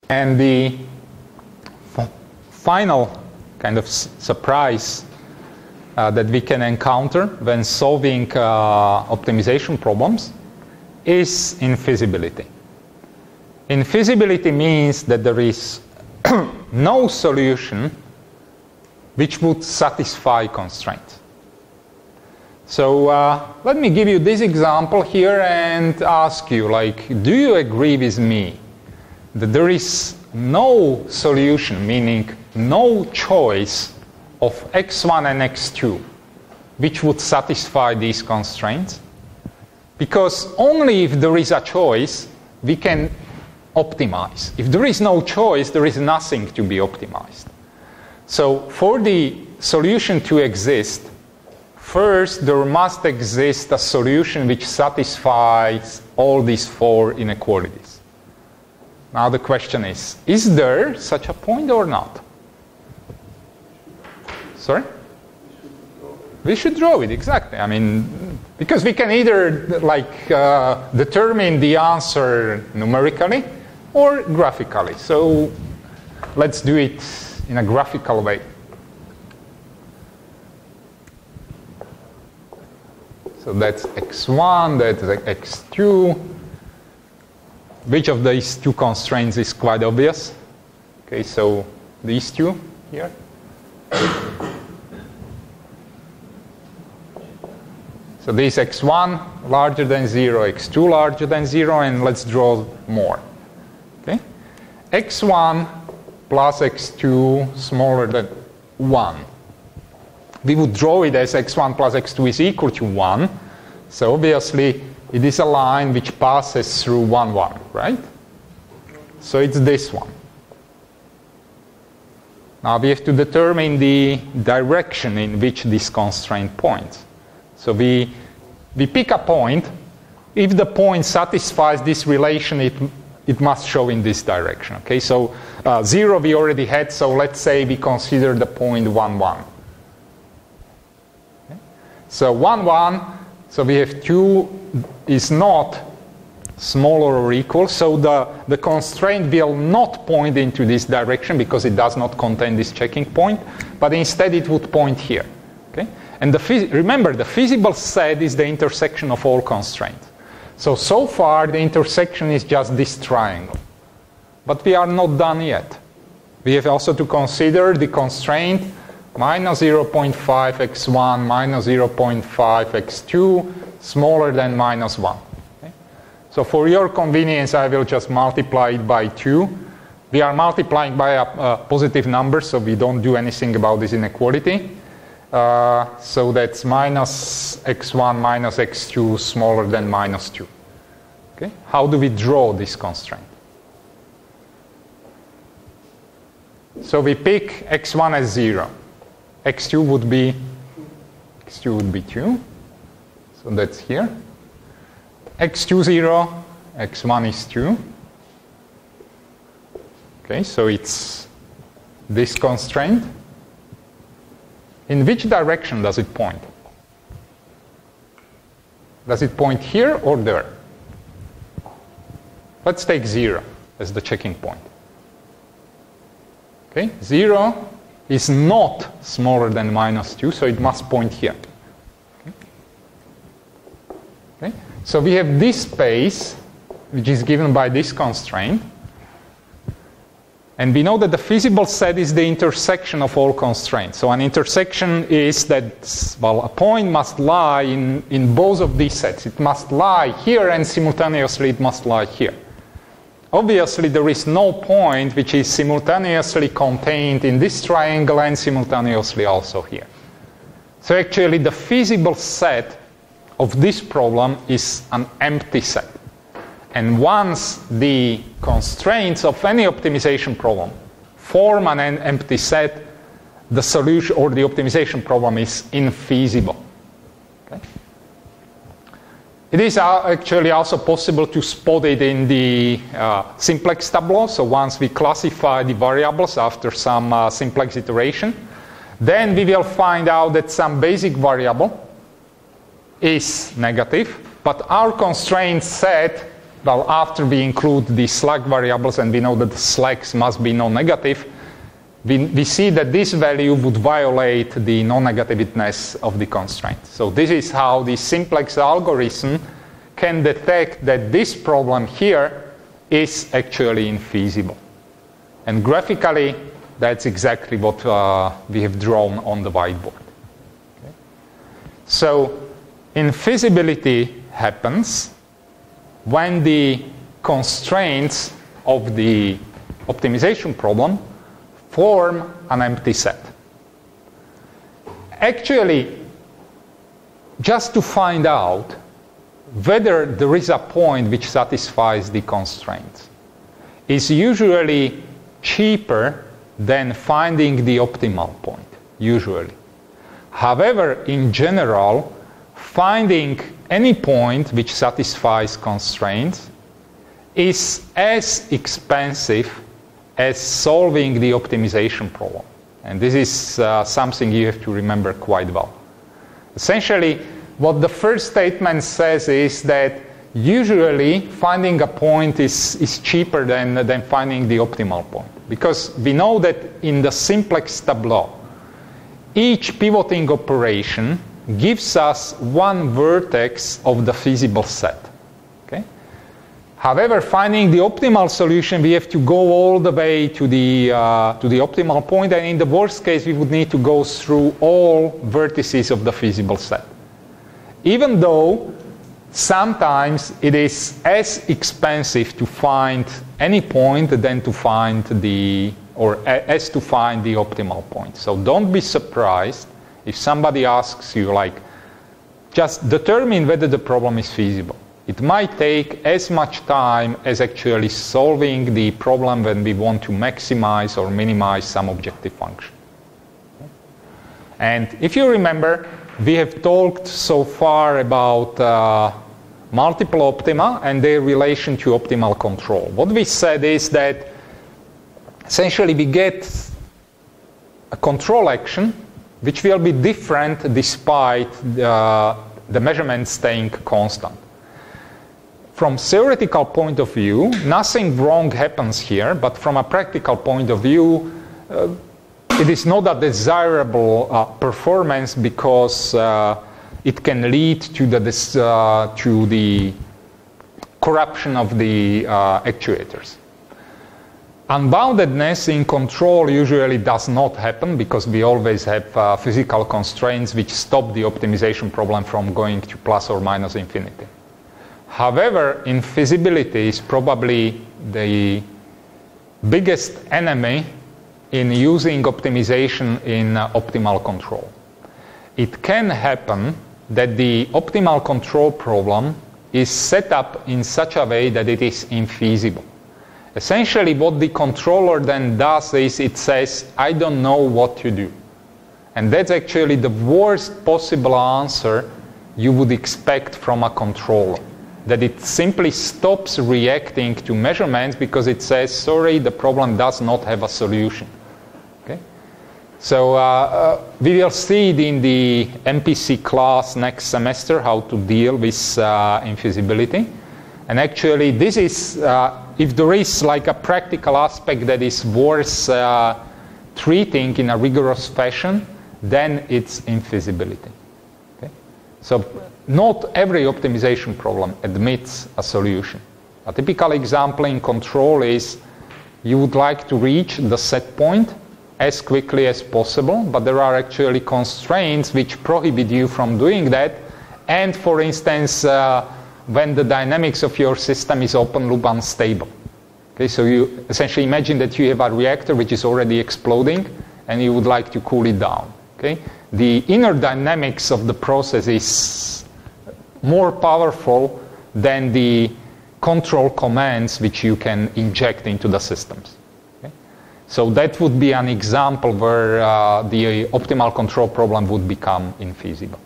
And the final kind of surprise that we can encounter when solving optimization problems is infeasibility. Infeasibility means that there is no solution which would satisfy constraints. So let me give you this example here and ask you, like, do you agree with me that there is no solution, meaning no choice of x1 and x2 which would satisfy these constraints? Because only if there is a choice we can optimize. If there is no choice, there is nothing to be optimized. So for the solution to exist, first there must exist a solution which satisfies all these four inequalities. Now the question is there such a point or not? Sorry? We should draw it, exactly. I mean, because we can either determine the answer numerically or graphically. So let's do it in a graphical way. So that's x1, that's x2. Which of these two constraints is quite obvious? Okay, so these two here. So this x1 larger than 0, x2 larger than 0, and let's draw more. Okay? x1 plus x2 smaller than 1. We would draw it as x1 plus x2 is equal to 1. So obviously it is a line which passes through 1, 1, right? So it's this one. Now we have to determine the direction in which this constraint points. So we pick a point. If the point satisfies this relation, it must show in this direction. Okay, so 0 we already had, so let's say we consider the point 1, 1. Okay. So 1, 1, so we have 2 is not smaller or equal, so the constraint will not point into this direction because it does not contain this checking point, but instead it would point here. Okay? And remember, the feasible set is the intersection of all constraints. So far the intersection is just this triangle. But we are not done yet. We have also to consider the constraint minus 0.5 x1 minus 0.5 x2 smaller than minus 1. Okay? So for your convenience, I will just multiply it by 2. We are multiplying by a positive number, so we don't do anything about this inequality. So that's minus x1 minus x2 smaller than minus 2. Okay? How do we draw this constraint? So we pick x1 as 0. x2 would be 2. So that's here. x2 0, x1 is 2. Okay, so it's this constraint. In which direction does it point? Does it point here or there? Let's take 0 as the checking point. Okay, 0 is not smaller than minus 2, so it must point here. Okay. So we have this space, which is given by this constraint. And we know that the feasible set is the intersection of all constraints. So an intersection is that, well, a point must lie in both of these sets. It must lie here and simultaneously it must lie here. Obviously, there is no point which is simultaneously contained in this triangle and simultaneously also here. So actually, the feasible set of this problem is an empty set. And once the constraints of any optimization problem form an empty set, the solution or the optimization problem is infeasible. Okay? It is actually also possible to spot it in the simplex tableau. So once we classify the variables after some simplex iteration, then we will find out that some basic variable is negative, but our constraint set well, after we include the slack variables and we know that the slacks must be non-negative, we see that this value would violate the non-negativeness of the constraint. So this is how the simplex algorithm can detect that this problem here is actually infeasible. And graphically, that's exactly what we have drawn on the whiteboard. Okay. So infeasibility happens when the constraints of the optimization problem form an empty set. Actually, just to find out whether there is a point which satisfies the constraints is usually cheaper than finding the optimal point, usually. However, in general, finding any point which satisfies constraints is as expensive as solving the optimization problem. And this is something you have to remember quite well. Essentially, what the first statement says is that usually finding a point is cheaper than finding the optimal point. Because we know that in the simplex tableau, each pivoting operation gives us one vertex of the feasible set. Okay? However, finding the optimal solution, we have to go all the way to the optimal point, and in the worst case, we would need to go through all vertices of the feasible set. Even though sometimes it is as expensive to find any point than to find the optimal point. So don't be surprised if somebody asks you, like, just determine whether the problem is feasible. It might take as much time as actually solving the problem when we want to maximize or minimize some objective function. And if you remember, we have talked so far about multiple optima and their relation to optimal control. What we said is that essentially we get a control action which will be different despite the measurement staying constant. From theoretical point of view, nothing wrong happens here, but from a practical point of view, it is not a desirable performance because it can lead to the corruption of the actuators. Unboundedness in control usually does not happen because we always have physical constraints which stop the optimization problem from going to plus or minus infinity. However, infeasibility is probably the biggest enemy in using optimization in optimal control. It can happen that the optimal control problem is set up in such a way that it is infeasible. Essentially, what the controller then does is it says, I don't know what to do. And that's actually the worst possible answer you would expect from a controller. That it simply stops reacting to measurements because it says, sorry, the problem does not have a solution. Okay? So we will see it in the MPC class next semester how to deal with infeasibility. And actually, this is, if there is like a practical aspect that is worth treating in a rigorous fashion, then it's infeasibility. Okay? So not every optimization problem admits a solution. A typical example in control is you would like to reach the set point as quickly as possible, but there are actually constraints which prohibit you from doing that. And for instance, when the dynamics of your system is open loop unstable. Okay, so you essentially imagine that you have a reactor which is already exploding and you would like to cool it down. Okay? The inner dynamics of the process is more powerful than the control commands which you can inject into the systems. Okay? So that would be an example where the optimal control problem would become infeasible.